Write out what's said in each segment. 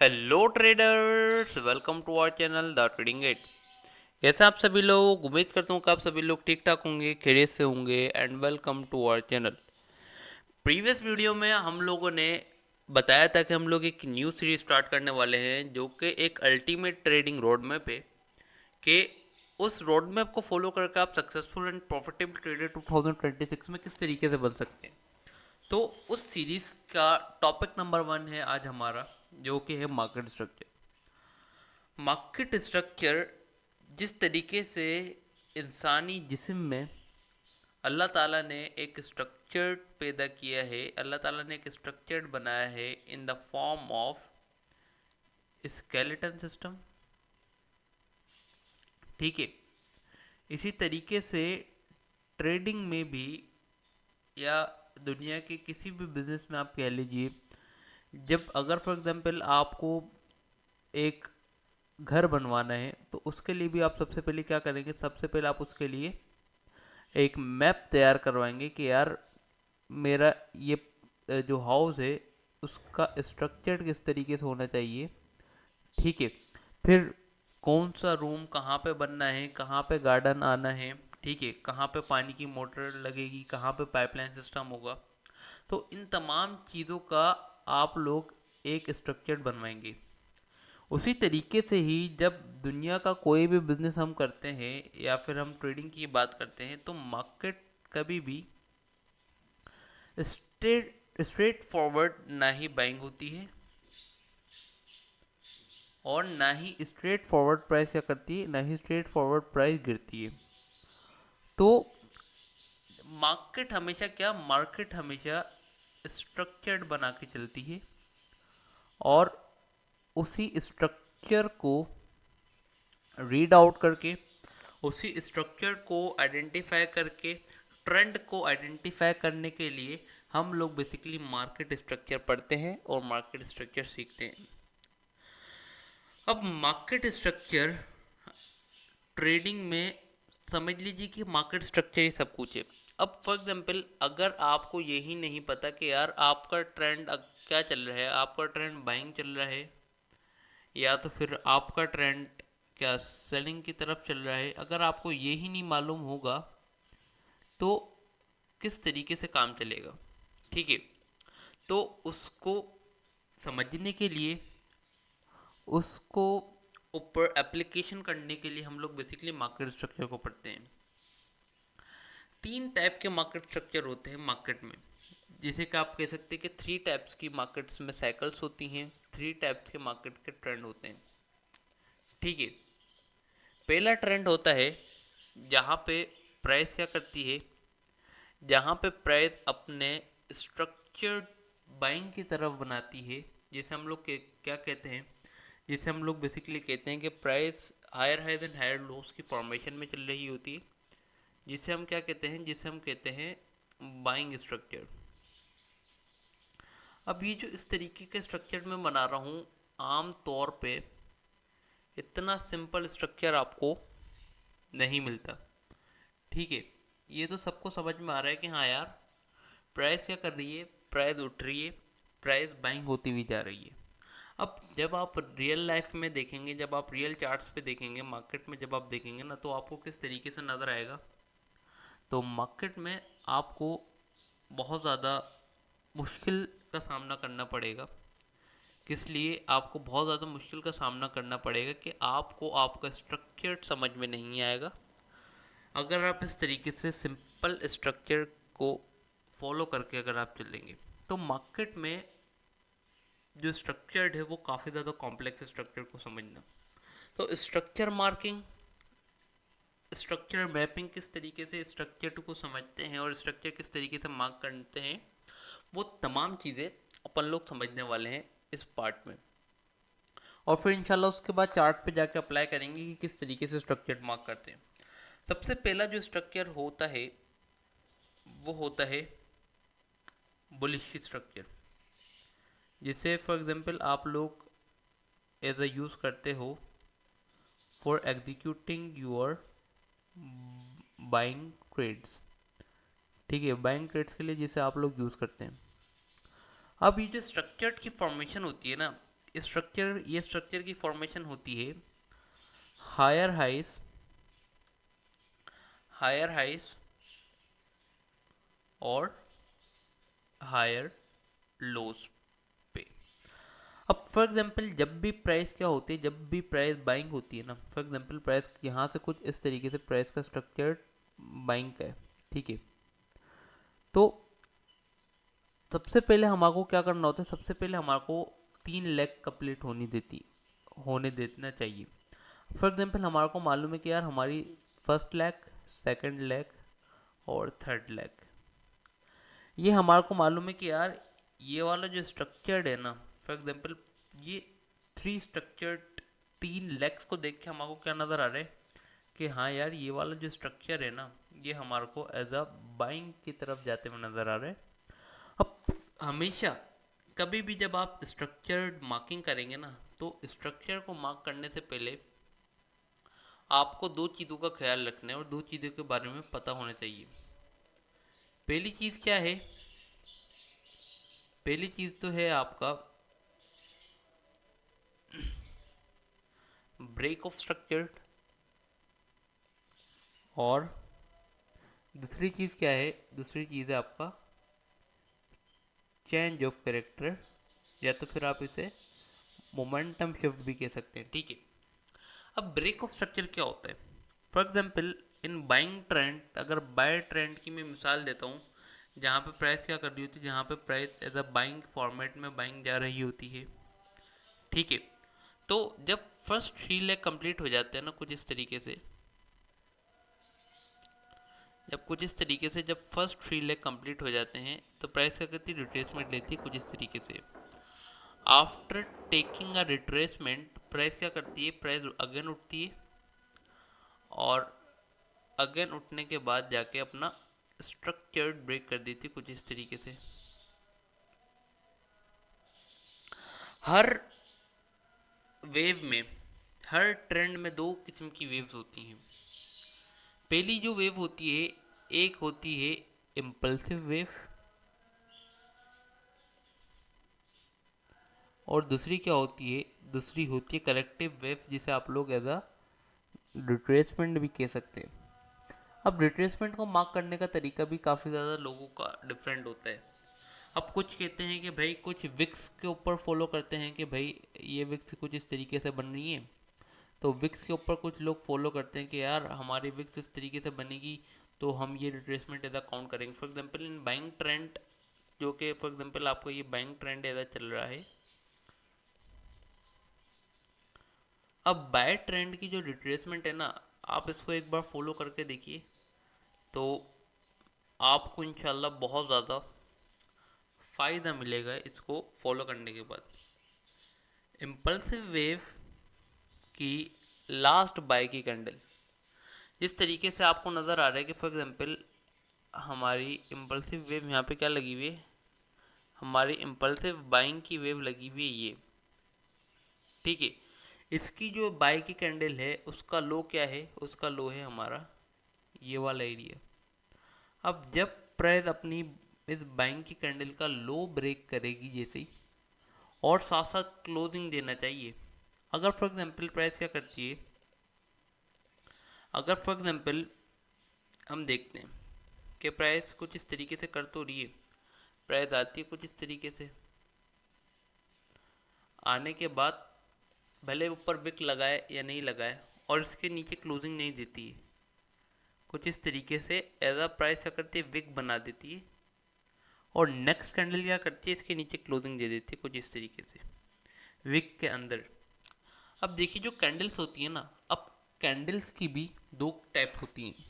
Hello traders, welcome to our channel the trading gate. कैसे आप सभी लोग? उम्मीद करता हूँ कि आप सभी लोग ठीक ठाक होंगे, खैरियत से होंगे and welcome to our channel. Previous video में हम लोगों ने बताया था कि हम लोग एक न्यू सीरीज स्टार्ट करने वाले हैं जो कि एक अल्टीमेट ट्रेडिंग रोड मैप है कि उस रोड मैप को फॉलो करके आप सक्सेसफुल एंड प्रॉफिटेबल ट्रेडर 2026 में किस तरीके से बन सकते हैं। तो उस सीरीज का टॉपिक नंबर 1 है आज हमारा, जो कि है मार्केट स्ट्रक्चर। मार्केट स्ट्रक्चर जिस तरीके से इंसानी जिस्म में अल्लाह ताला ने एक स्ट्रक्चर पैदा किया है, अल्लाह ताला ने एक स्ट्रक्चर बनाया है in the form of skeleton system. ठीक है, इसी तरीके से ट्रेडिंग में भी या दुनिया के किसी भी बिजनेस में आप कह लीजिए, जब अगर फॉर एग्जांपल आपको एक घर बनवाना है तो उसके लिए भी आप सबसे पहले क्या करेंगे? सबसे पहले आप उसके लिए एक मैप तैयार करवाएंगे कि यार मेरा ये जो हाउस है उसका स्ट्रक्चर किस तरीके से होना चाहिए। ठीक है, फिर कौन सा रूम कहाँ पे बनना है, कहाँ पे गार्डन आना है, ठीक है, कहाँ पे पानी की मोटर लगेगी, कहाँ पे पाइपलाइन सिस्टम होगा। तो इन तमाम चीज़ों का आप लोग एक स्ट्रक्चर बनवाएंगे। उसी तरीके से ही जब दुनिया का कोई भी बिजनेस हम करते हैं या फिर हम ट्रेडिंग की बात करते हैं तो मार्केट कभी भी स्ट्रेट फॉरवर्ड ना ही बाइंग होती है और ना ही स्ट्रेट फॉरवर्ड प्राइस क्या करती है, ना ही स्ट्रेट फॉरवर्ड प्राइस गिरती है। तो मार्केट हमेशा स्ट्रक्चर्ड बना के चलती है और उसी स्ट्रक्चर को रीड आउट करके, उसी स्ट्रक्चर को आइडेंटिफाई करके, ट्रेंड को आइडेंटिफाई करने के लिए हम लोग बेसिकली मार्केट स्ट्रक्चर पढ़ते हैं और मार्केट स्ट्रक्चर सीखते हैं। अब मार्केट स्ट्रक्चर ट्रेडिंग में समझ लीजिए कि मार्केट स्ट्रक्चर ही सब कुछ है। अब फॉर एग्जांपल अगर आपको यही नहीं पता कि यार आपका ट्रेंड क्या चल रहा है, आपका ट्रेंड बाइंग चल रहा है या तो फिर आपका ट्रेंड क्या सेलिंग की तरफ चल रहा है, अगर आपको यही नहीं मालूम होगा तो किस तरीके से काम चलेगा। ठीक है, तो उसको समझने के लिए, उसको ऊपर एप्लीकेशन करने के लिए हम लोग बेसिकली मार्केट स्ट्रक्चर को पढ़ते हैं। 3 टाइप के मार्केट स्ट्रक्चर होते हैं मार्केट में, जैसे कि आप कह सकते हैं कि 3 टाइप्स की मार्केट्स में साइकिल्स होती हैं, 3 टाइप्स के मार्केट के ट्रेंड होते हैं। ठीक है, पहला ट्रेंड होता है जहाँ पे प्राइस क्या करती है, जहाँ पे प्राइस अपने स्ट्रक्चर्ड बाइंग की तरफ बनाती है, जिसे हम लोग क्या कहते हैं, जिसे हम लोग बेसिकली कहते हैं कि price higher highs and higher lows की फॉर्मेशन में चल रही होती है, जिसे हम क्या कहते हैं, जिसे हम कहते हैं बाइंग स्ट्रक्चर। अब ये जो इस तरीके के स्ट्रक्चर मैं बना रहा हूँ, आम तौर पे इतना सिंपल स्ट्रक्चर आपको नहीं मिलता। ठीक है, ये तो सबको समझ में आ रहा है कि हाँ यार, प्राइस क्या कर रही है, प्राइस उठ रही है, प्राइस बाइंग होती हुई जा रही है। अब जब आप रियल लाइफ में देखेंगे, जब आप रियल चार्ट्स पे देखेंगे, मार्केट में जब आप देखेंगे ना, तो आपको किस तरीके से नज़र आएगा। तो मार्केट में आपको बहुत ज़्यादा मुश्किल का सामना करना पड़ेगा। किस लिए आपको बहुत ज़्यादा मुश्किल का सामना करना पड़ेगा कि आपको आपका स्ट्रक्चर समझ में नहीं आएगा। अगर आप इस तरीके से सिंपल स्ट्रक्चर को फॉलो करके अगर आप चलेंगे तो मार्केट में जो स्ट्रक्चर्ड है वो काफ़ी ज़्यादा कॉम्प्लेक्स स्ट्रक्चर को समझना। तो स्ट्रक्चर मार्किंग, स्ट्रक्चर मैपिंग, किस तरीके से स्ट्रक्चर को समझते हैं और स्ट्रक्चर किस तरीके से मार्क करते हैं, वो तमाम चीज़ें अपन लोग समझने वाले हैं इस पार्ट में। और फिर इंशाल्लाह उसके बाद चार्ट पे जाके अप्लाई करेंगे कि किस तरीके से स्ट्रक्चर मार्क करते हैं। सबसे पहला जो स्ट्रक्चर होता है वो होता है बुलिश स्ट्रक्चर, जिसे फॉर एग्जांपल आप लोग एज अ यूज़ करते हो for executing your buying trades. ठीक है, बाइंग ट्रेड्स के लिए जिसे आप लोग यूज़ करते हैं। अब ये जो स्ट्रक्चर्ड की फॉर्मेशन होती है ना, ये स्ट्रक्चर की फॉर्मेशन होती है हायर हाइस और हायर लोज पे। अब फॉर एग्जांपल जब भी प्राइस क्या होती है, जब भी प्राइस बाइंग होती है ना, फॉर एग्जांपल प्राइस यहाँ से कुछ इस तरीके से प्राइस का स्ट्रक्चर बाइंग का है, ठीक है। तो सबसे पहले हमारे को क्या करना होता है, सबसे पहले हमारे को 3 लेग कंप्लीट होने देना चाहिए। फॉर एग्जांपल हमारे को मालूम है कि यार हमारी फर्स्ट लेग, सेकंड लेग और थर्ड लेग, ये हमारे को मालूम है कि यार ये वाला जो स्ट्रक्चर्ड है ना, फॉर एग्जांपल ये 3 स्ट्रक्चर्ड 3 लेग्स को देख के हमारे को क्या नज़र आ रहा है कि हाँ यार ये वाला जो स्ट्रक्चर है ना, ये हमारे को एज अ बाइंग की तरफ जाते हुए नज़र आ रहा है। अब हमेशा कभी भी जब आप स्ट्रक्चर्ड मार्किंग करेंगे ना, तो स्ट्रक्चर को मार्क करने से पहले आपको 2 चीज़ों का ख्याल रखना है और 2 चीज़ों के बारे में पता होना चाहिए। पहली चीज़ क्या है, पहली चीज़ तो है आपका ब्रेक ऑफ स्ट्रक्चर, और दूसरी चीज़ क्या है, दूसरी चीज़ है आपका चेंज ऑफ कैरेक्टर, या तो फिर आप इसे मोमेंटम शिफ्ट भी कह सकते हैं, ठीक है। अब ब्रेक ऑफ स्ट्रक्चर क्या होता है, for example in buying trend, अगर बाय ट्रेंड की मैं मिसाल देता हूँ, जहाँ पे प्राइस क्या कर रही होती है, जहाँ पे price as a buying format में बाइंग जा रही होती है, ठीक है। तो जब फर्स्ट 3 लेग कंप्लीट हो जाते हैं ना कुछ इस तरीके से, जब फर्स्ट 3 लेग कंप्लीट हो जाते हैं तो प्राइस क्या करती है, रिट्रेसमेंट लेती है कुछ इस तरीके से। After taking a retracement price क्या करती है, प्राइस अगेन उठती है, और अगेन उठने के बाद जाके अपना स्ट्रक्चर्ड ब्रेक कर देती है कुछ इस तरीके से। हर वेव में, हर ट्रेंड में 2 किस्म की वेव्स होती हैं। पहली जो वेव होती है, एक होती है इम्पल्सिव वेव, और दूसरी क्या होती है, दूसरी होती है करेक्टिव वेव, जिसे आप लोग एज अ रिट्रेसमेंट भी कह सकते हैं। अब रिट्रेसमेंट को मार्क करने का तरीका भी काफ़ी ज़्यादा लोगों का डिफरेंट होता है। अब कुछ कहते हैं कि भाई कुछ विक्स के ऊपर फॉलो करते हैं कि भाई ये विक्स कुछ इस तरीके से बन रही है, तो विक्स के ऊपर कुछ लोग फॉलो करते हैं कि यार हमारी विक्स इस तरीके से बनेगी तो हम ये रिट्रेसमेंट एज काउंट करेंगे। For example in buying trend, जो कि फॉर एग्जांपल आपको ये बाइंग ट्रेंड एज चल रहा है, अब बाय ट्रेंड की जो रिट्रेसमेंट है ना, आप इसको एक बार फॉलो करके देखिए तो आपको इंशाल्लाह बहुत ज़्यादा फ़ायदा मिलेगा इसको फॉलो करने के बाद। इम्पल्सिव वेव की लास्ट बाय की कैंडल इस तरीके से आपको नज़र आ रहा है कि फॉर एग्जांपल हमारी इम्पल्सिव वेव यहाँ पे क्या लगी हुई है, हमारी इम्पल्सिव बाइंग की वेव लगी हुई है ये, ठीक है। इसकी जो बाय की कैंडल है उसका लो क्या है, उसका लो है हमारा ये वाला एरिया। अब जब प्राइस अपनी इस बाइंग की कैंडल का लो ब्रेक करेगी जैसे ही, और साथ साथ क्लोजिंग देना चाहिए। अगर फॉर एग्जांपल प्राइस क्या करती है, अगर फॉर एग्जांपल हम देखते हैं कि प्राइस कुछ इस तरीके से कर तो रही है, प्राइस आती है कुछ इस तरीके से, आने के बाद भले ऊपर विक लगाए या नहीं लगाए, और इसके नीचे क्लोजिंग नहीं देती है, कुछ इस तरीके से एज अ प्राइस क्या करती है, विक बना देती है, और नेक्स्ट कैंडल क्या करती है, इसके नीचे क्लोजिंग दे देती है कुछ इस तरीके से विक के अंदर। अब देखिए जो कैंडल्स होती है ना, अब कैंडल्स की भी 2 टाइप होती हैं।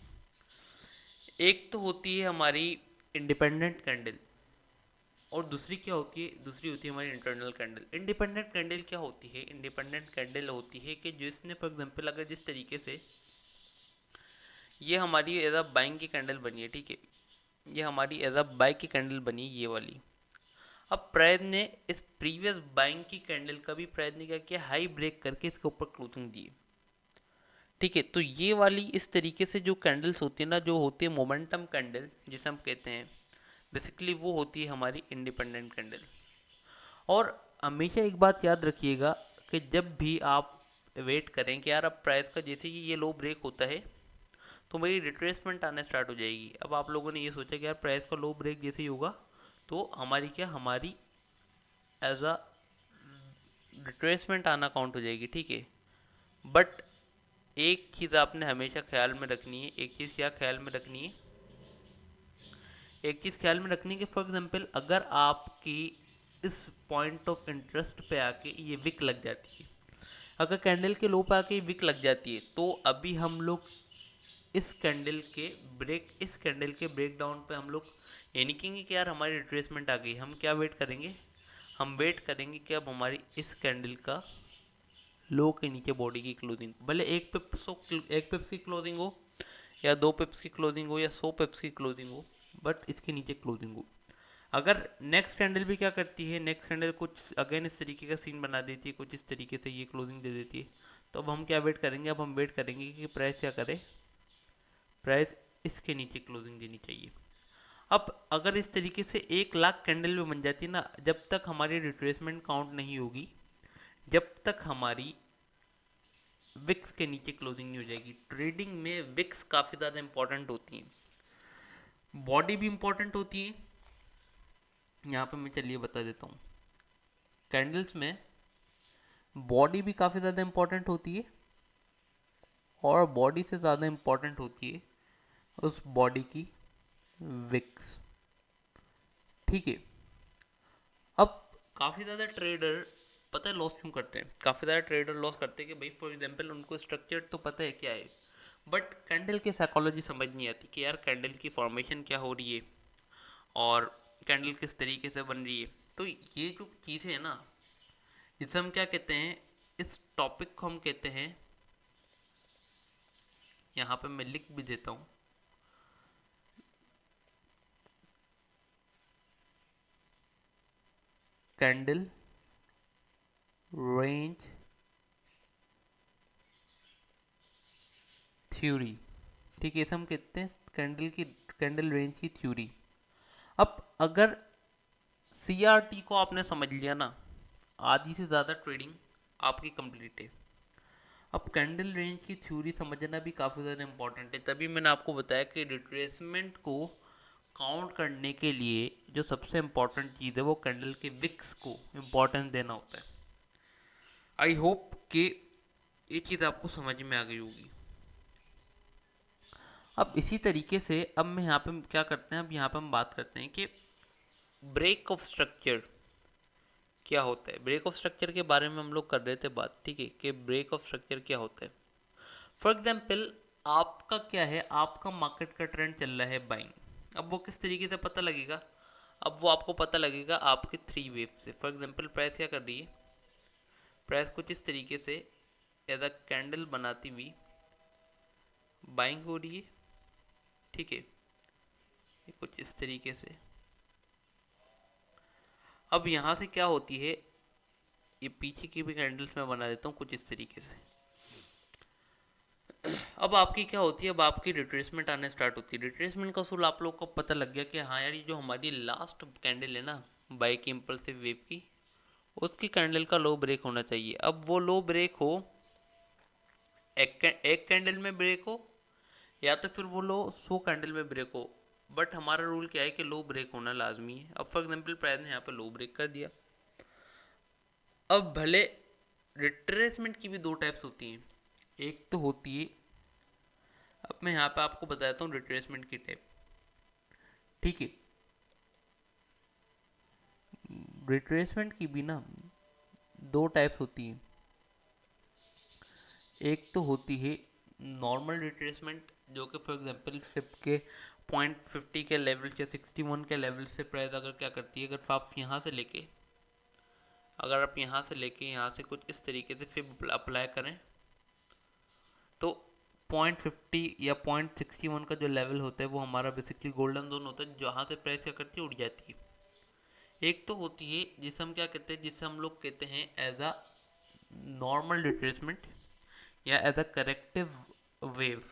एक तो होती है हमारी इंडिपेंडेंट कैंडल, और दूसरी क्या होती है, दूसरी होती है हमारी इंटरनल कैंडल। इंडिपेंडेंट कैंडल क्या होती है, इंडिपेंडेंट कैंडल होती है कि जिसने फॉर एग्जांपल अगर जिस तरीके से ये हमारी एज अ बाइंग की कैंडल बनी है, ठीक है, ये हमारी एज अ बाई की कैंडल बनी ये वाली। अब प्राइस ने इस प्रीवियस बाइंग की कैंडल का भी प्राइस ने क्या किया, हाई ब्रेक करके इसके ऊपर क्लोजिंग दी, ठीक है। तो ये वाली इस तरीके से जो कैंडल्स होती है ना, जो होती है मोमेंटम कैंडल जिसे हम कहते हैं, बेसिकली वो होती है हमारी इंडिपेंडेंट कैंडल। और हमेशा एक बात याद रखिएगा कि जब भी आप वेट करें कि यार अब प्राइस का जैसे कि ये लो ब्रेक होता है तो मेरी रिट्रेसमेंट आना स्टार्ट हो जाएगी। अब आप लोगों ने ये सोचा कि यार प्राइस का लो ब्रेक जैसे ही होगा तो हमारी एज अ रिट्रेसमेंट आना काउंट हो जाएगी, ठीक है। बट एक चीज़ आपने हमेशा ख्याल में रखनी है, एक चीज़ क्या ख्याल में रखनी है, एक चीज़ ख्याल में रखनी है कि फॉर एग्जांपल अगर आपकी इस पॉइंट ऑफ इंटरेस्ट पे आके ये विक लग जाती है, अगर कैंडल के लो पे आके विक लग जाती है तो अभी हम लोग इस कैंडल के ब्रेक डाउन पे हम लोग ये नहीं कहेंगे कि यार हमारी रिट्रेसमेंट आ गई। हम क्या वेट करेंगे, हम वेट करेंगे कि अब हमारी इस कैंडल का लो के नीचे बॉडी की क्लोजिंग, भले एक पिप्स की क्लोजिंग हो या 2 पिप्स की क्लोजिंग हो या 100 पिप्स की क्लोजिंग हो, बट इसके नीचे क्लोजिंग हो। अगर नेक्स्ट कैंडल भी क्या करती है, नेक्स्ट कैंडल कुछ अगेन इस तरीके का सीन बना देती है, कुछ इस तरीके से ये क्लोजिंग दे देती है, तो अब हम क्या वेट करेंगे, अब हम वेट करेंगे कि प्राइस क्या करे, प्राइस इसके नीचे क्लोजिंग देनी चाहिए। अब अगर इस तरीके से 1 लाख कैंडल भी बन जाती है ना, जब तक हमारी रिट्रेसमेंट काउंट नहीं होगी, जब तक हमारी विक्स के नीचे क्लोजिंग नहीं हो जाएगी। ट्रेडिंग में विक्स काफ़ी ज़्यादा इंपॉर्टेंट होती हैं, बॉडी भी इंपॉर्टेंट होती है। यहाँ पे मैं चलिए बता देता हूँ, कैंडल्स में बॉडी भी काफ़ी ज़्यादा इंपॉर्टेंट होती है और बॉडी से ज़्यादा इंपॉर्टेंट होती है उस बॉडी की विक्स, ठीक है। अब काफ़ी ज़्यादा ट्रेडर पता है लॉस क्यों करते हैं, काफ़ी ज़्यादा ट्रेडर लॉस करते हैं कि भाई फॉर एग्जांपल उनको स्ट्रक्चर तो पता है क्या है, बट कैंडल की साइकोलॉजी समझ नहीं आती कि यार कैंडल की फॉर्मेशन क्या हो रही है और कैंडल किस तरीके से बन रही है। तो ये जो चीज़ें हैं ना, जिसे हम क्या कहते हैं, इस टॉपिक को हम कहते हैं, यहाँ पे मैं लिख भी देता हूँ, कैंडल रेंज थ्योरी, ठीक है। इसे हम कहते हैं कैंडल रेंज की थ्योरी। अब अगर सीआरटी को आपने समझ लिया ना, आधी से ज़्यादा ट्रेडिंग आपकी कंप्लीट है। अब कैंडल रेंज की थ्योरी समझना भी काफ़ी ज़्यादा इंपॉर्टेंट है, तभी मैंने आपको बताया कि रिट्रेसमेंट को काउंट करने के लिए जो सबसे इंपॉर्टेंट चीज़ है वो कैंडल के विक्स को इम्पोर्टेंस देना होता है। आई होप कि ये चीज़ आपको समझ में आ गई होगी। अब इसी तरीके से अब मैं यहाँ पे क्या करते हैं, अब यहाँ पे हम बात करते हैं कि ब्रेक ऑफ स्ट्रक्चर क्या होता है। ब्रेक ऑफ स्ट्रक्चर के बारे में हम लोग कर रहे थे बात, ठीक है, कि ब्रेक ऑफ स्ट्रक्चर क्या होता है। फॉर एग्जाम्पल आपका क्या है, आपका मार्केट का ट्रेंड चल रहा है बाइंग, अब वो किस तरीके से पता लगेगा, अब वो आपको पता लगेगा आपके 3 वेव से। फॉर एग्जाम्पल प्राइस क्या कर रही है, प्राइस कुछ इस तरीके से एज अ कैंडल बनाती हुई बाइंग हो रही है, ठीक है, ये कुछ इस तरीके से। अब यहाँ से क्या होती है, ये पीछे की भी कैंडल्स मैं बना देता हूँ कुछ इस तरीके से। अब आपकी क्या होती है, अब आपकी रिट्रेसमेंट आने स्टार्ट होती है। रिट्रेसमेंट का असूल आप लोग को पता लग गया कि हाँ यार ये जो हमारी लास्ट कैंडल है ना बाई की इम्पल्सिव वेव की, उसकी कैंडल का लो ब्रेक होना चाहिए। अब वो लो ब्रेक हो, एक कैंडल में ब्रेक हो या तो फिर वो लो 100 कैंडल में ब्रेक हो, बट हमारा रूल क्या है कि लो ब्रेक होना लाजमी है। अब फॉर एग्जांपल प्राइस ने यहाँ पे लो ब्रेक कर दिया। अब भले रिट्रेसमेंट की भी 2 टाइप्स होती हैं, एक तो होती है, अब मैं यहाँ पे आपको बताता हूँ रिट्रेसमेंट की टाइप, ठीक है। रिट्रेसमेंट की भी ना 2 टाइप्स होती हैं, एक तो होती है नॉर्मल रिट्रेसमेंट, जो कि फॉर एग्जांपल फिप के 0.50 के लेवल से 61 के लेवल से प्राइस अगर क्या करती है, अगर आप यहाँ से लेके यहाँ से कुछ इस तरीके से फिप अप्लाई करें तो 0.50 या 0.61 का जो लेवल होता है वो हमारा बेसिकली गोल्डन जोन होता है, जहाँ से प्राइस क्या करती है, उड़ जाती है। एक तो होती है जिसे हम क्या कहते हैं, जिसे हम लोग कहते हैं एज अ नॉर्मल रिट्रेसमेंट या एज अ करेक्टिव वेव,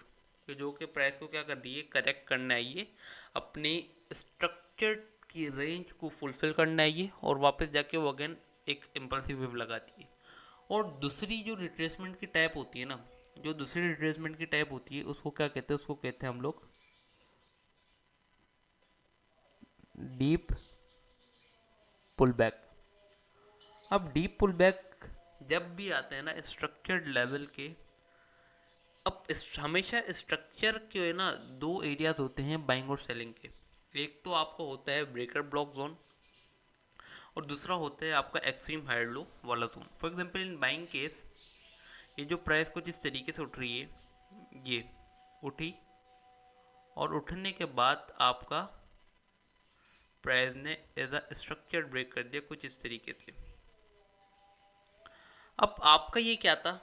जो कि प्राइस को क्या कर रही है, करेक्ट करना है, ये अपनी स्ट्रक्चर की रेंज को फुलफिल करना है ये, और वापस जाके वो अगेन एक इम्पल्सिव वेव लगाती है। और दूसरी जो रिट्रेसमेंट की टाइप होती है ना, जो दूसरी रिट्रेसमेंट की टाइप होती है उसको क्या कहते हैं, उसको कहते हैं हम लोग डीप पुल बैक। अब डीप पुल बैक जब भी आते हैं ना स्ट्रक्चर्ड लेवल के, अब हमेशा स्ट्रक्चर के ना दो एरियाज होते हैं बाइंग और सेलिंग के। एक तो आपको होता है ब्रेकर ब्लॉक जोन, और दूसरा होता है आपका एक्सट्रीम हायर लो वाला zone. For example in buying case, ये जो प्राइस कुछ इस तरीके से उठ रही है, ये उठी और उठने के बाद आपका प्राइस ने एज अ स्ट्रक्चर ब्रेक कर दिया कुछ इस तरीके से। अब आपका ये क्या था,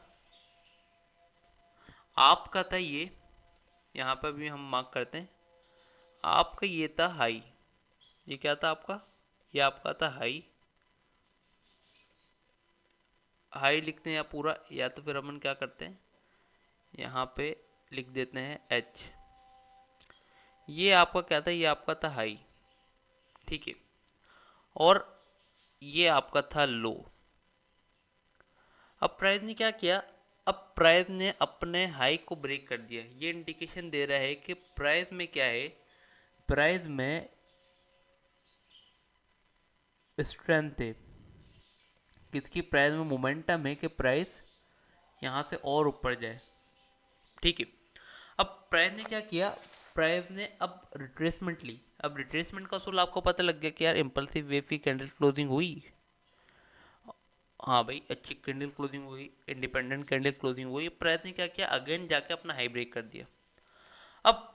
आपका था ये, यहाँ पर भी हम मार्क करते हैं, आपका ये था हाई। ये क्या था आपका, ये आपका था हाई। हाई लिखते हैं या पूरा, या तो फिर अपन क्या करते हैं यहाँ पे लिख देते हैं एच। ये आपका क्या था, ये आपका था हाई, ठीक है। और ये आपका था लो। अब प्राइस ने क्या किया, अब प्राइस ने अपने हाई को ब्रेक कर दिया। ये इंडिकेशन दे रहा है कि प्राइस में क्या है, प्राइस में स्ट्रेंथ है, किसकी, प्राइस में मोमेंटम है कि प्राइस यहाँ से और ऊपर जाए, ठीक है। अब प्राइस ने क्या किया, प्राइस ने अब रिट्रेसमेंट ली। अब रिट्रेसमेंट का असूल आपको पता लग गया कि यार इम्पल्सिव वेव की कैंडल क्लोजिंग हुई, हाँ भाई अच्छी कैंडल क्लोजिंग हुई, इंडिपेंडेंट कैंडल क्लोजिंग हुई। प्राइस ने क्या किया, अगेन जाके अपना हाई ब्रेक कर दिया। अब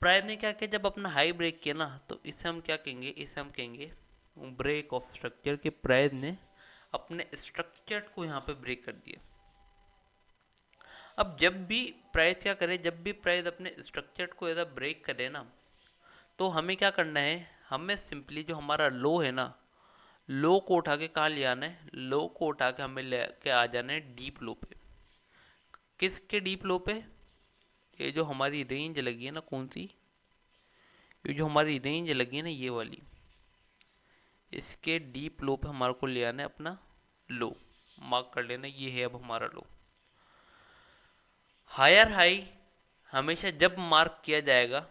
प्राइस ने क्या किया, जब अपना हाई ब्रेक किया ना, तो इसे हम क्या कहेंगे, इसे हम कहेंगे ब्रेक ऑफ स्ट्रक्चर के। प्राइस ने अपने स्ट्रक्चर को यहाँ पे ब्रेक कर दिया। अब जब भी प्राइस क्या करे, जब भी प्राइस अपने स्ट्रक्चर को ऐसा ब्रेक करे ना, तो हमें क्या करना है, हमें सिंपली जो हमारा लो है ना, लो को उठा के कहाँ ले आना है, लो को उठा के हमें ले के आ जाना है डीप लो पे। किसके डीप लो पे, ये जो हमारी रेंज लगी है ना, कौन सी, ये जो हमारी रेंज लगी है ना ये वाली, इसके डीप लो पे हमारे को ले आना है अपना लो। मार्क कर लेना, ये है अब हमारा लो। हायर हाई हमेशा जब मार्क किया जाएगा,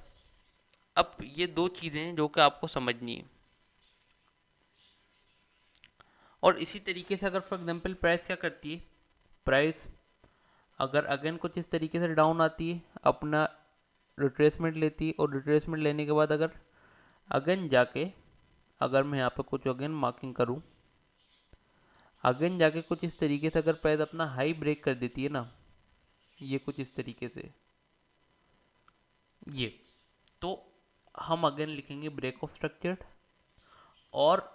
अब ये दो चीज़ें हैं जो कि आपको समझनी है। और इसी तरीके से अगर फॉर एग्जांपल प्राइस क्या करती है, प्राइस अगर अगेन कुछ इस तरीके से डाउन आती है, अपना रिट्रेसमेंट लेती है, और रिट्रेसमेंट लेने के बाद अगर अगेन जाके, अगर मैं यहाँ पे कुछ अगेन मार्किंग करूँ, अगेन जाके कुछ इस तरीके से अगर प्राइस अपना हाई ब्रेक कर देती है ना, ये कुछ इस तरीके से, ये, तो हम अगेन लिखेंगे ब्रेक ऑफ स्ट्रक्चर। और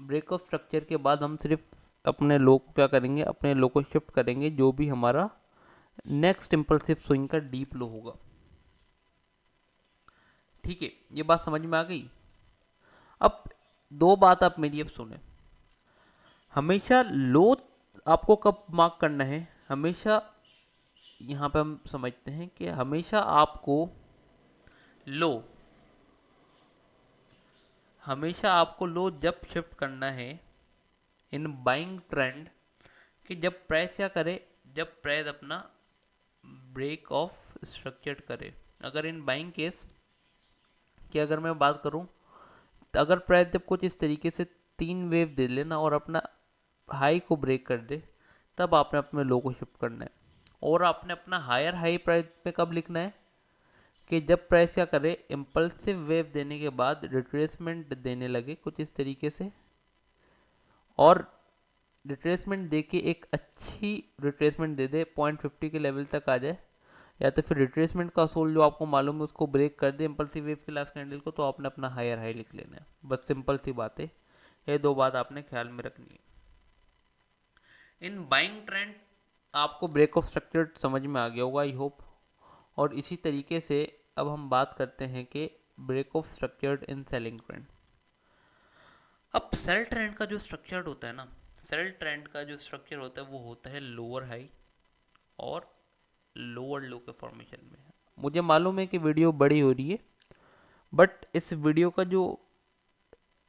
ब्रेक ऑफ स्ट्रक्चर के बाद हम सिर्फ अपने लो को क्या करेंगे, अपने लो को शिफ्ट करेंगे जो भी हमारा नेक्स्ट इम्पल्सिव स्विंग का डीप लो होगा, ठीक है। ये बात समझ में आ गई। अब दो बात आप मेरी अब सुने, हमेशा लो आपको कब मार्क करना है, हमेशा यहाँ पे हम समझते हैं कि हमेशा आपको लो, हमेशा आपको लो जब शिफ्ट करना है इन बाइंग ट्रेंड, कि जब प्राइस क्या करे, जब प्राइस अपना ब्रेक ऑफ स्ट्रक्चर करे। अगर इन बाइंग केस की अगर मैं बात करूं, तो अगर प्राइस जब कुछ इस तरीके से तीन वेव दे लेना और अपना हाई को ब्रेक कर दे, तब आपने अपने लो को शिफ्ट करना है। और आपने अपना हायर हाई प्राइस पे कब लिखना है, कि जब प्राइस क्या करे, इम्पल्सिव वेव देने के बाद रिट्रेसमेंट देने लगे कुछ इस तरीके से, और रिट्रेसमेंट दे के एक अच्छी रिट्रेसमेंट दे दे, 0.50 के लेवल तक आ जाए, या तो फिर रिट्रेसमेंट का असूल जो आपको मालूम है उसको ब्रेक कर दे इम्पल्सिव वेव के लास्ट कैंडल को, तो आपने अपना हायर हाई लिख लेना है। बस सिंपल सी बात है, ये दो बात आपने ख्याल में रखनी है। इन बाइंग ट्रेंड आपको ब्रेक ऑफ स्ट्रक्चर समझ में आ गया होगा आई होप। और इसी तरीके से अब हम बात करते हैं कि break of structured in selling trend. अब सेल ट्रेंड का जो स्ट्रक्चर होता है ना, सेल ट्रेंड का जो स्ट्रक्चर होता है वो होता है लोअर हाई और लोअर लो के फॉर्मेशन में। मुझे मालूम है कि वीडियो बड़ी हो रही है, बट इस वीडियो का जो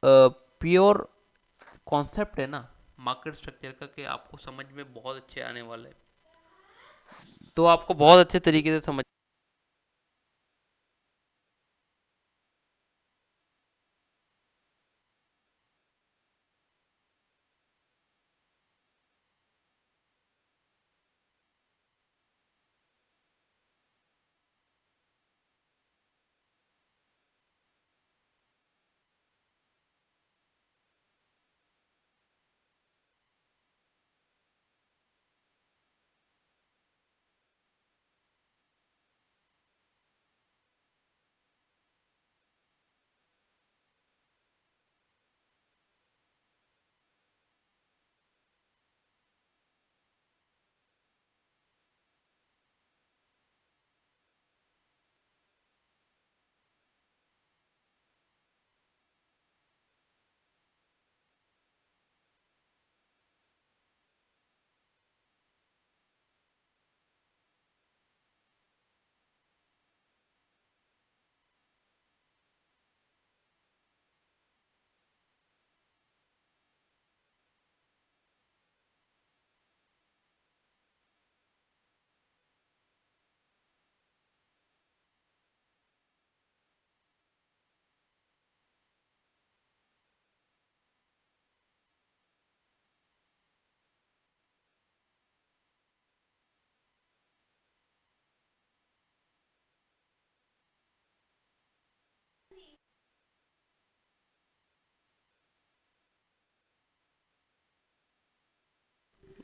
प्योर कॉन्सेप्ट है ना, मार्केट स्ट्रक्चर का कि आपको समझ में बहुत अच्छे आने वाला है, तो आपको बहुत अच्छे तरीके से समझ।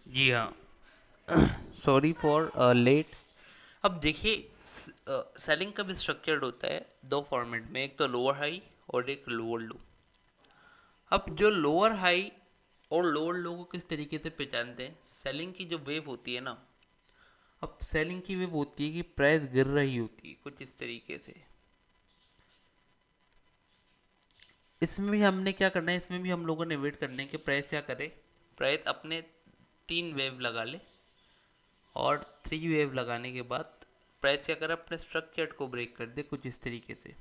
जी हाँ, सॉरी फॉर लेट। अब देखिए, सेलिंग का भी स्ट्रक्चर्ड होता है दो फॉर्मेट में, एक तो लोअर हाई और एक लोअर लो। अब जो लोअर हाई और लोअर लो को किस तरीके से पहचानते हैं, सेलिंग की जो वेव होती है ना, अब सेलिंग की वेव होती है कि प्राइस गिर रही होती है कुछ इस तरीके से। इसमें भी हमने क्या करना है, इसमें भी हम लोगों ने वेट करना है कि प्राइस क्या करे। प्राइस अपने तीन वेव लगा ले, और थ्री वेव लगाने के बाद प्राइस क्या करे, अपने स्ट्रक्चर को ब्रेक कर दे कुछ इस तरीके से।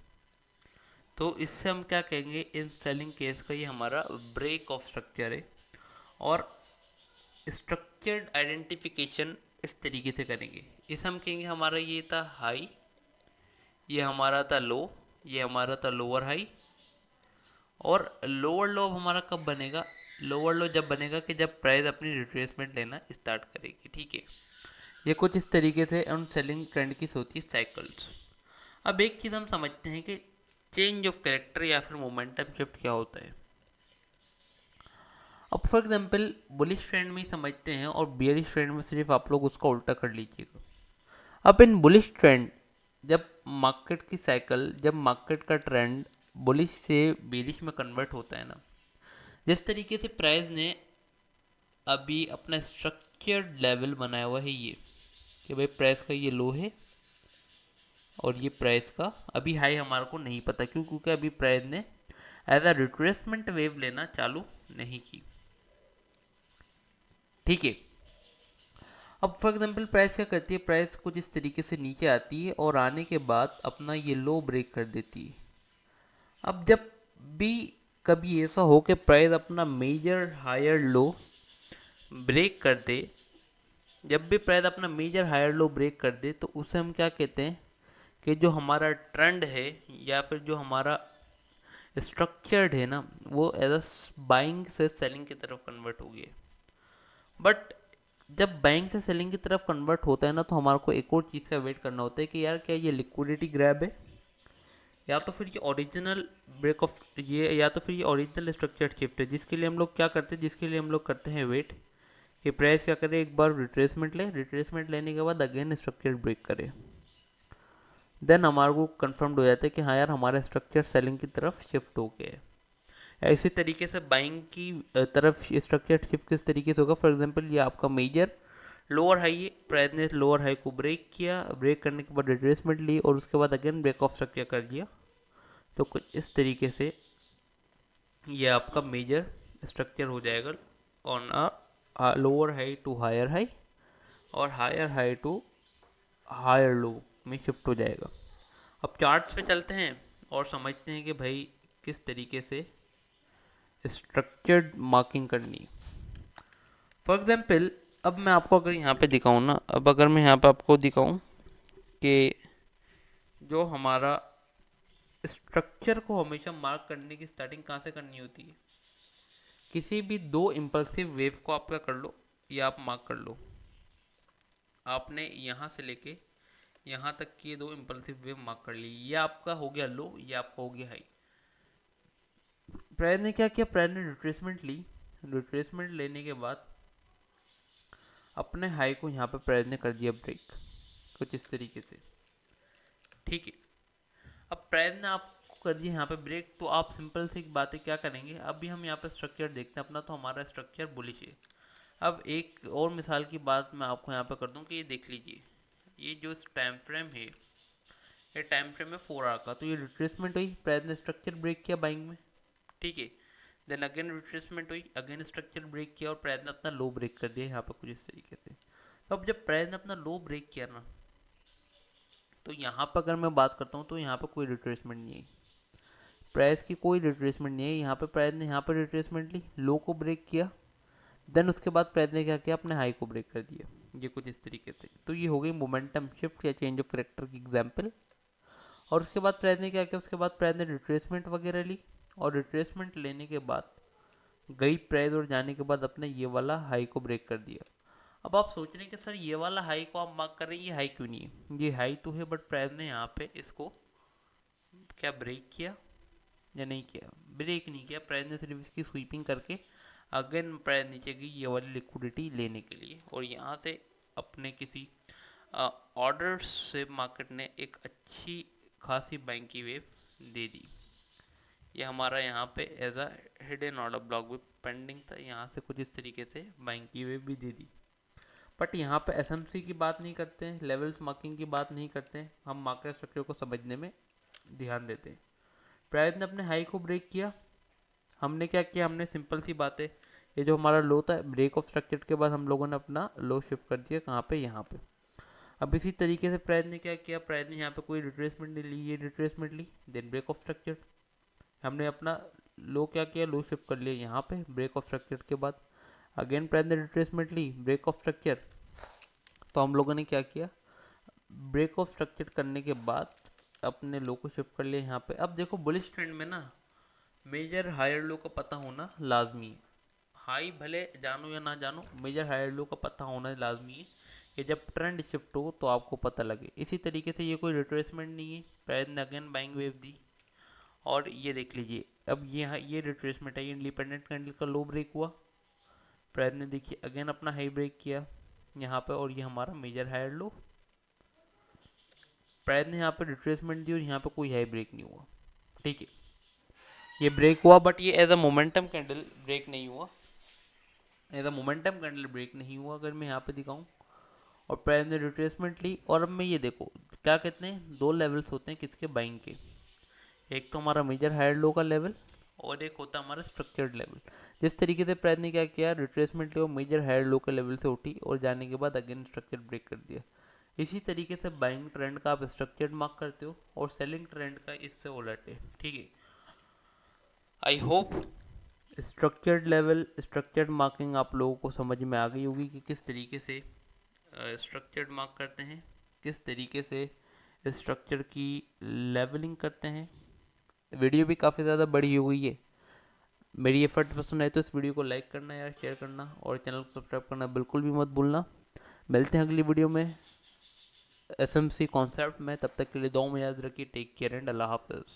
तो इससे हम क्या कहेंगे, इन सेलिंग केस का ये हमारा ब्रेक ऑफ स्ट्रक्चर है। और स्ट्रक्चर्ड आइडेंटिफिकेशन इस तरीके से करेंगे, इस हम कहेंगे हमारा ये था हाई, ये हमारा था लो, ये हमारा था लोअर हाई। और लोअर लो हमारा कब बनेगा, लोअर लो जब बनेगा कि जब प्राइस अपनी रिट्रेसमेंट लेना स्टार्ट करेगी, ठीक है। ये कुछ इस तरीके से उन सेलिंग ट्रेंड की होती है साइकिल्स। अब एक चीज़ हम समझते हैं कि चेंज ऑफ कैरेक्टर या फिर मोमेंटम शिफ्ट क्या होता है। अब फॉर एग्जांपल बुलिश ट्रेंड में ही समझते हैं, और बियरिश ट्रेंड में सिर्फ आप लोग उसका उल्टा कर लीजिएगा। अब इन बुलिश ट्रेंड, जब मार्केट की साइकिल, जब मार्केट का ट्रेंड बुलिश से बेरिश में कन्वर्ट होता है ना, जिस तरीके से प्राइस ने अभी अपना स्ट्रक्चर्ड लेवल बनाया हुआ है ये, कि भाई प्राइस का ये लो है और ये प्राइस का अभी हाई हमारे को नहीं पता, क्यों, क्योंकि अभी प्राइस ने एज अ रिट्रेसमेंट वेव लेना चालू नहीं की, ठीक है। अब फॉर एग्जांपल प्राइस क्या करती है, प्राइस कुछ इस तरीके से नीचे आती है और आने के बाद अपना ये लो ब्रेक कर देती है। अब जब भी कभी ऐसा हो कि प्राइस अपना मेजर हायर लो ब्रेक कर दे, जब भी प्राइस अपना मेजर हायर लो ब्रेक कर दे, तो उसे हम क्या कहते हैं कि जो हमारा ट्रेंड है या फिर जो हमारा स्ट्रक्चर्ड है ना, वो एज अ बाइंग से सेलिंग की तरफ कन्वर्ट हो गया। बट जब बैंक से सेलिंग की तरफ कन्वर्ट होता है ना, तो हमारे को एक और चीज़ का वेट करना होता है कि यार क्या ये लिक्विडिटी ग्रैब है, या तो फिर ये ओरिजिनल ब्रेक ऑफ, ये या तो फिर ये ओरिजिनल स्ट्रक्चर शिफ्ट है, जिसके लिए हम लोग क्या करते हैं, जिसके लिए हम लोग करते हैं वेट कि प्राइस क्या करे, एक बार रिट्रेसमेंट ले, रिट्रेसमेंट लेने के बाद अगेन स्ट्रक्चर ब्रेक करे। देन हमारे को कन्फर्म्ड हो जाता है कि हाँ यार हमारा स्ट्रक्चर सेलिंग की तरफ शिफ्ट हो गया है। इसी तरीके से बाइंग की तरफ स्ट्रक्चर शिफ्ट किस तरीके से होगा, फॉर एग्जांपल ये आपका मेजर लोअर हाई है, प्राइस ने लोअर हाई को ब्रेक किया, ब्रेक करने के बाद रिट्रेसमेंट ली और उसके बाद अगेन ब्रेक ऑफ स्ट्रक्चर कर दिया। तो कुछ इस तरीके से ये आपका मेजर स्ट्रक्चर हो जाएगा on a lower high to higher high, और higher high to higher low में शिफ्ट हो जाएगा। अब चार्ट्स पे चलते हैं और समझते हैं कि भाई किस तरीके से स्ट्रक्चर्ड मार्किंग करनी। फॉर एग्जाम्पल अब मैं आपको अगर यहाँ पे दिखाऊँ ना, अब अगर मैं यहाँ पे आपको दिखाऊँ कि जो हमारा स्ट्रक्चर को हमेशा मार्क करने की स्टार्टिंग कहाँ से करनी होती है, किसी भी दो इम्पल्सिव वेव को आप क्या कर लो, या आप मार्क कर लो। आपने यहाँ से लेके यहाँ तक की ये दो इम्पल्सिव वेव मार्क कर ली, ये आपका हो गया लो, ये आपका हो गया हाई। प्रेयर ने क्या किया, प्रेयर ने रिट्रेसमेंट ली। रिट्रेसमेंट लेने के बाद अपने हाई को यहाँ पे प्रेयर ने कर दिया ब्रेक, कुछ इस तरीके से, ठीक है। अब प्रेयर ने आपको कर दिया यहाँ पे ब्रेक, तो आप सिंपल सी बातें क्या करेंगे, अभी हम यहाँ पे स्ट्रक्चर देखते हैं अपना, तो हमारा स्ट्रक्चर बुलिश है। अब एक और मिसाल की बात मैं आपको यहाँ पे कर दूँ कि ये देख लीजिए, ये जो टाइम फ्रेम है, ये टाइम फ्रेम है 4 आवर का, तो ये रिट्रेसमेंट हुई, प्राइस ने स्ट्रक्चर ब्रेक किया बाइंग में, ठीक है। देन अगेन रिट्रेसमेंट हुई, अगेन स्ट्रक्चर ब्रेक किया और प्राइस ने अपना लो ब्रेक कर दिया यहाँ पे कुछ इस तरीके से। तो अब जब प्राइस ने अपना लो ब्रेक किया ना, तो यहाँ पर अगर मैं बात करता हूँ तो यहाँ पर कोई रिट्रेसमेंट नहीं है, प्राइस की कोई रिट्रेसमेंट नहीं है। यहाँ पे प्राइस ने यहाँ पर रिट्रेसमेंट ली, लो को ब्रेक किया, देन उसके बाद प्राइस ने क्या किया, अपने हाई को ब्रेक कर दिया, ये कुछ इस तरीके से। तो ये हो गई मोमेंटम शिफ्ट या चेंज ऑफ करेक्टर की एग्जाम्पल। और उसके बाद प्राइस ने क्या किया, उसके बाद प्राइस ने रिट्रेसमेंट वगैरह ली, और रिट्रेसमेंट लेने के बाद गई प्राइस, और जाने के बाद अपने ये वाला हाई को ब्रेक कर दिया। अब आप सोच रहे हैं कि सर ये वाला हाई को आप मार्क कर रहे हैं, ये हाई क्यों नहीं है, ये हाई तो है, बट प्राइस ने यहाँ पे इसको क्या ब्रेक किया या नहीं किया, ब्रेक नहीं किया, प्राइस ने सिर्फ इसकी स्वीपिंग करके अगेन प्राइस नीचे गई ये वाली लिक्विडिटी लेने के लिए, और यहाँ से अपने किसी ऑर्डर से मार्केट ने एक अच्छी खासी बाइंग की वेव दे दी। ये हमारा यहाँ पे as a hidden order block भी पेंडिंग था, यहाँ से कुछ इस तरीके से बाइंग की वेव भी दे दी। बट यहाँ पे एसएमसी की बात नहीं करते हैं, लेवल्स मार्किंग की बात नहीं करते हैं, हम मार्केट स्ट्रक्चर को समझने में ध्यान देते हैं। प्राइस ने अपने हाई को ब्रेक किया, हमने क्या किया, हमने सिंपल सी बात है, ये जो हमारा लो था, ब्रेक ऑफ स्ट्रक्चर के बाद हम लोगों ने अपना लो शिफ्ट कर दिया कहाँ पे, यहाँ पे। अब इसी तरीके से प्राइस ने क्या किया, प्राइस ने यहाँ पे कोई रिट्रेसमेंट नहीं ली, ये रिट्रेसमेंट ली, देन ब्रेक ऑफ स्ट्रक्चर, हमने अपना लो क्या किया, लो शिफ्ट कर लिया यहाँ पे ब्रेक ऑफ स्ट्रक्चर के बाद, अगेन प्राइस ने रिट्रेसमेंट ली, ब्रेक ऑफ स्ट्रक्चर, तो हम लोगों ने क्या किया, ब्रेक ऑफ स्ट्रक्चर करने के बाद अपने लो को शिफ्ट कर लिया यहाँ पे। अब देखो बुलिश ट्रेंड में ना मेजर हायर लो का पता होना लाजमी है, हाई भले जानो या ना जानो, मेजर हायर लो का पता होना लाजमी है कि जब ट्रेंड शिफ्ट हो तो आपको पता लगे। इसी तरीके से ये कोई रिट्रेसमेंट नहीं है, प्राइस ने अगेन बाइंग वेव दी, और ये देख लीजिए अब ये रिट्रेसमेंट है, ये इंडिपेंडेंट कैंडल का लो ब्रेक हुआ, प्राइस ने देखिए अगेन अपना हाई ब्रेक किया यहाँ पे, और ये हमारा मेजर हायर लो, प्राइस ने यहाँ पे रिट्रेसमेंट दी और यहाँ पे कोई हाई ब्रेक नहीं हुआ, ठीक है। ये ब्रेक हुआ बट ये as a momentum candle break नहीं हुआ, as a momentum candle break नहीं हुआ अगर मैं यहाँ पे दिखाऊं। और प्राइस ने रिट्रेसमेंट ली, और अब मैं ये देखो क्या कहते हैं, दो लेवल्स होते हैं किसके, बाइंग के, एक तो हमारा मेजर हायर लो का लेवल, और एक होता है हमारा स्ट्रक्चर्ड लेवल। जिस तरीके से प्राइस ने क्या किया, रिट्रेसमेंट ली और मेजर हायर लो के लेवल से उठी, और जाने के बाद अगेन स्ट्रक्चर ब्रेक कर दिया। इसी तरीके से बाइंग ट्रेंड का आप स्ट्रक्चर्ड मार्क करते हो, और सेलिंग ट्रेंड का इससे उलट है, ठीक है। I hope structured level, structured marking आप लोगों को समझ में आ गई होगी कि किस तरीके से स्ट्रक्चर्ड मार्क करते हैं, किस तरीके से स्ट्रक्चर की लेवलिंग करते हैं। वीडियो भी काफ़ी ज़्यादा बड़ी हो गई है, मेरी एफर्ट पसंद आए तो इस वीडियो को लाइक करना यार, शेयर करना, और चैनल को सब्सक्राइब करना बिल्कुल भी मत भूलना। मिलते हैं अगली वीडियो में एसएमसी कॉन्सेप्ट में, तब तक के लिए दुआ में याद रखिए, टेक केयर एंड अल्लाह हाफिज़।